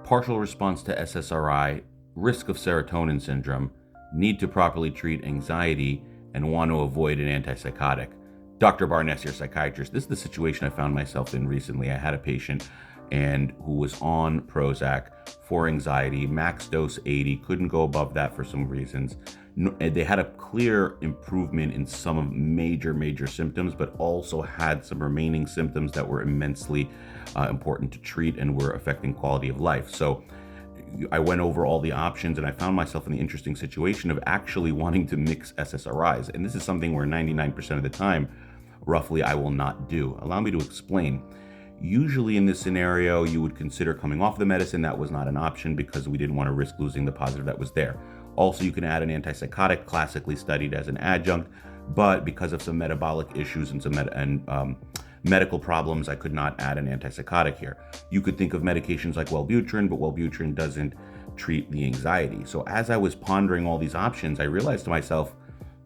partial response to SSRI, risk of serotonin syndrome, need to properly treat anxiety, and want to avoid an antipsychotic. Dr. Barnes, your psychiatrist. This is the situation I found myself in recently. I had a patient who was on Prozac for anxiety, max dose 80, couldn't go above that for some reasons. They had a clear improvement in some major symptoms, but also had some remaining symptoms that were immensely important to treat and were affecting quality of life. So I went over all the options, and I found myself in the interesting situation of actually wanting to mix SSRIs. And this is something where 99% of the time, roughly, I will not do. Allow me to explain. Usually in this scenario, you would consider coming off the medicine. That was not an option because we didn't want to risk losing the positive that was there. Also, you can add an antipsychotic, classically studied as an adjunct, but because of some metabolic issues and some medical problems, I could not add an antipsychotic here. You could think of medications like Wellbutrin, but Wellbutrin doesn't treat the anxiety. So as I was pondering all these options, I realized to myself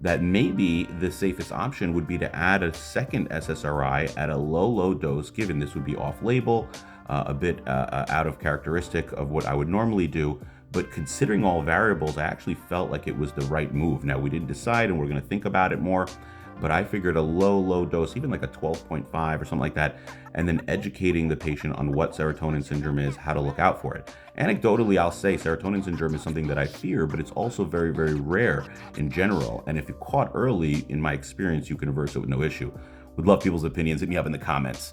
that maybe the safest option would be to add a second SSRI at a low dose, given this would be off-label, a bit out of characteristic of what I would normally do. But considering all variables, I actually felt like it was the right move. Now, we didn't decide, and we're going to think about it more, but I figured a low dose, even like a 12.5 or something like that, and then educating the patient on what serotonin syndrome is, how to look out for it. Anecdotally, I'll say serotonin syndrome is something that I fear, but it's also very rare in general. And if you're caught early, in my experience, you can reverse it with no issue. Would love people's opinions. Hit me up in the comments.